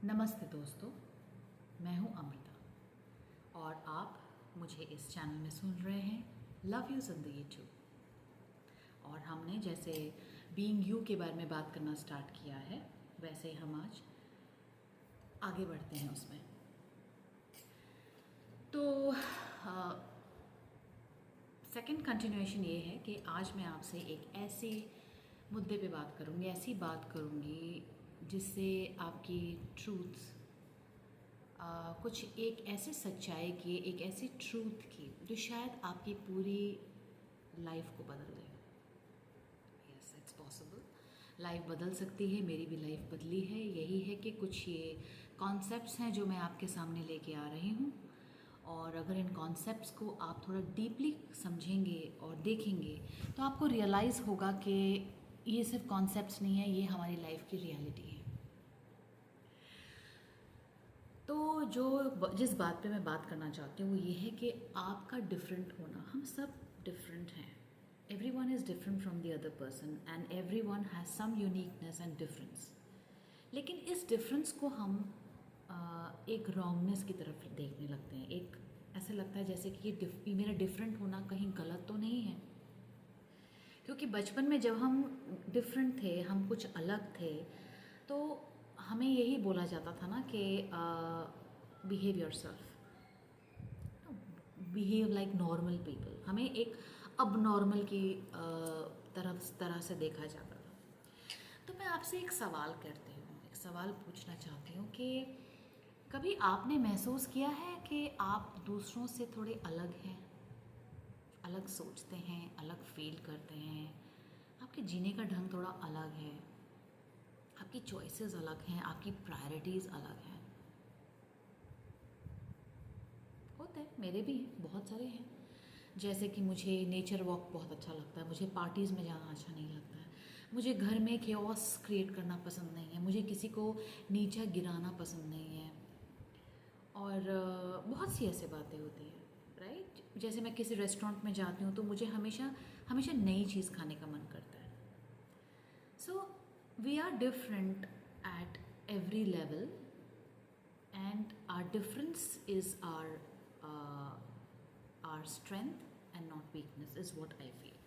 नमस्ते दोस्तों, मैं हूं अमृता और आप मुझे इस चैनल में सुन रहे हैं लव यू ज़िंदगी टू। और हमने जैसे बीइंग यू के बारे में बात करना स्टार्ट किया है, वैसे हम आज आगे बढ़ते हैं उसमें। तो सेकंड कंटिन्यूएशन ये है कि आज मैं आपसे एक ऐसे मुद्दे पे बात करूँगी, ऐसी बात करूँगी जिससे आपकी ट्रूथ्स कुछ एक ऐसे सच्चाई की, एक ऐसी ट्रूथ की जो शायद आपकी पूरी लाइफ को बदल दे। Yes, it's possible. लाइफ बदल सकती है, मेरी भी लाइफ बदली है। यही है कि कुछ ये कॉन्सेप्ट्स हैं जो मैं आपके सामने लेके आ रही हूँ, और अगर इन कॉन्सेप्ट्स को आप थोड़ा डीपली समझेंगे और देखेंगे तो आपको रियलाइज़ होगा कि ये सिर्फ कॉन्सेप्ट्स नहीं है, ये हमारी लाइफ की रियलिटी है। तो जिस बात पे मैं बात करना चाहती हूँ वो ये है कि आपका डिफरेंट होना, हम सब डिफरेंट हैं। Everyone is different from the other person and everyone has some uniqueness and difference. लेकिन इस डिफरेंस को हम एक रॉन्गनेस की तरफ देखने लगते हैं। एक ऐसा लगता है जैसे कि ये मेरा डिफरेंट होना कहीं गलत तो नहीं है, क्योंकि बचपन में जब हम डिफरेंट थे, हम कुछ अलग थे, तो हमें यही बोला जाता था ना कि behave your self, behave like normal people. हमें एक अब नॉर्मल की तरह से देखा जाता था। तो मैं आपसे एक सवाल करती हूँ, एक सवाल पूछना चाहती हूँ कि कभी आपने महसूस किया है कि आप दूसरों से थोड़े अलग हैं, अलग सोचते हैं, अलग फील करते हैं, आपके जीने का ढंग थोड़ा अलग है, आपकी चॉइसेस अलग हैं, आपकी प्रायोरिटीज़ अलग हैं? होते हैं, मेरे भी हैं, बहुत सारे हैं। जैसे कि मुझे नेचर वॉक बहुत अच्छा लगता है, मुझे पार्टीज़ में जाना अच्छा नहीं लगता है, मुझे घर में केओस क्रिएट करना पसंद नहीं है, मुझे किसी को नीचा गिराना पसंद नहीं है, और बहुत सी ऐसे बातें होती हैं, राइट। जैसे मैं किसी रेस्टोरेंट में जाती हूँ तो मुझे हमेशा हमेशा नई चीज़ खाने का मन करता है। So we are different at every level, and our difference is our strength and not weakness, is what I feel.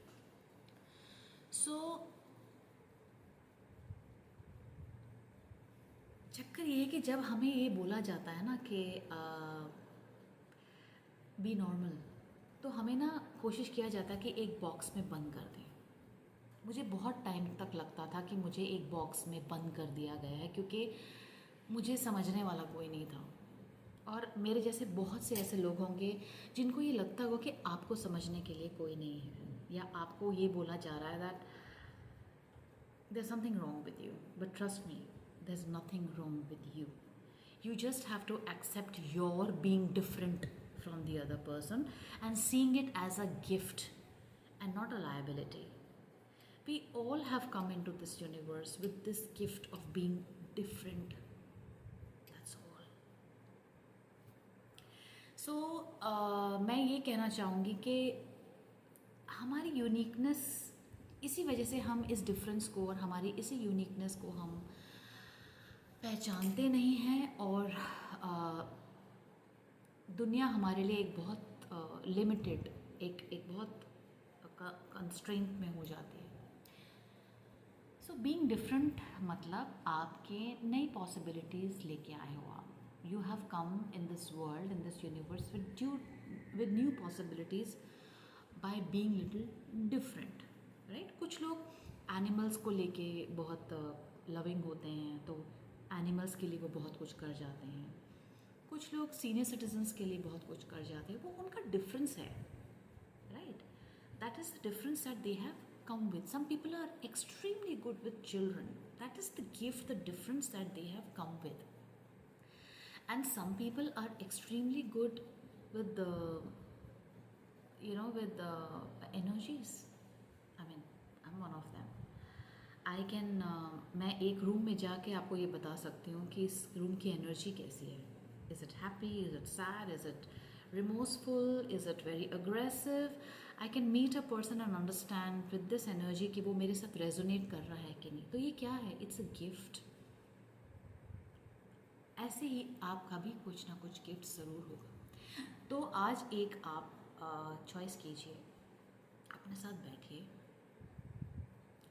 So चक्कर ये है कि जब हमें ये बोला जाता है ना कि बी नॉर्मल, तो हमें ना कोशिश किया जाता है कि एक बॉक्स में बंद कर दें। मुझे बहुत टाइम तक लगता था कि मुझे एक बॉक्स में बंद कर दिया गया है, क्योंकि मुझे समझने वाला कोई नहीं था। और मेरे जैसे बहुत से ऐसे लोग होंगे जिनको ये लगता होगा कि आपको समझने के लिए कोई नहीं है, या आपको ये बोला जा रहा है that there something wrong with you. But trust me, there is nothing wrong with you. You just have to accept your being different from the other person and seeing it as a gift and not a liability. We all have come into this universe with this gift of being different. That's all. So मैं ये कहना चाहूँगी कि हमारी uniqueness, इसी वजह से हम इस डिफरेंस को और हमारी इसी यूनिकनेस को हम पहचानते नहीं हैं, और दुनिया हमारे लिए एक बहुत लिमिटेड, एक बहुत कंस्ट्रेंट में हो जाती है। सो बीइंग डिफरेंट मतलब आपके नई पॉसिबिलिटीज़ लेके आए हो आप। You have come in this world, in this universe with new possibilities by being little different, right. कुछ लोग एनिमल्स को लेके बहुत लविंग होते हैं, तो एनिमल्स के लिए वो बहुत कुछ कर जाते हैं। कुछ लोग सीनियर सिटीजन्स के लिए बहुत कुछ कर जाते हैं, वो उनका डिफरेंस है, right. That is the difference that they have come with. Some people are extremely good with children. That is the gift, the difference that they have come with. And some people are extremely good with with the energies. I mean, I'm one of them. I can मैं एक room में जाके आपको ये बता सकती हूँ कि इस रूम की एनर्जी कैसी है। Is it happy, is it sad, is it remorseful, is it very aggressive. I can meet a person and understand with this energy कि वो मेरे साथ रेजोनेट कर रहा है कि नहीं। तो ये क्या है? It's a gift. ऐसे ही आपका भी कुछ ना कुछ गिफ्ट ज़रूर होगा। तो आज एक आप चॉइस कीजिए, अपने साथ बैठिए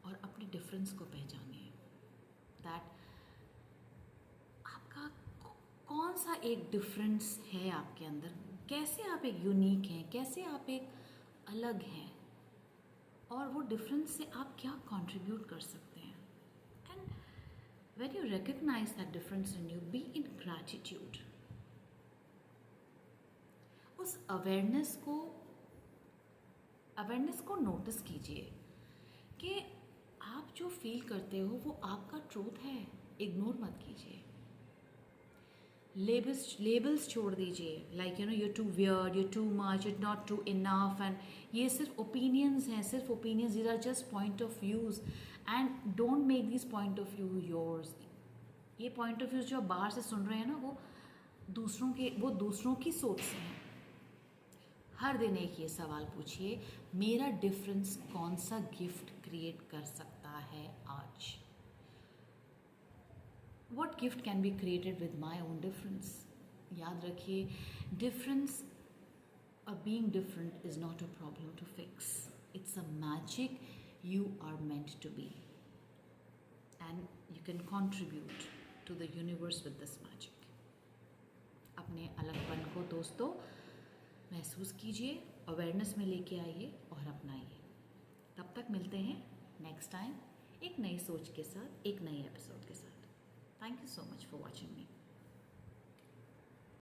और अपने डिफरेंस को पहचानिए। दैट आपका कौन सा एक डिफरेंस है आपके अंदर, कैसे आप एक यूनिक हैं, कैसे आप एक अलग हैं, और वो डिफरेंस से आप क्या कंट्रीब्यूट कर सकते हैं। And when you recognise that difference in you, be in gratitude. उस अवेयरनेस को नोटिस कीजिए कि आप जो फील करते हो वो आपका ट्रूथ है, इग्नोर मत कीजिए। लेबल्स छोड़ दीजिए, like you know you're too weird, you're too much, you're not too enough, and ये सिर्फ ओपिनियंस हैं, सिर्फ opinions, these are just point of views and don't make these point of view yours। ये point of views जो आप बाहर से सुन रहे हैं ना, वो दूसरों की सोच से हैं। हर दिन एक ये सवाल पूछिए, मेरा डिफरेंस कौन सा गिफ्ट क्रिएट कर सकता है आज। What gift can be created with my own difference? याद रखिए, difference or being different is not a problem to fix. It's a magic you are meant to be. And you can contribute to the universe with this magic. अपने अलगपन को दोस्तों महसूस कीजिए, awareness में लेके आइए और अपनाइए। तब तक मिलते हैं नेक्स्ट टाइम एक नई सोच के साथ, एक नए एपिसोड के साथ। Thank you so much for watching me.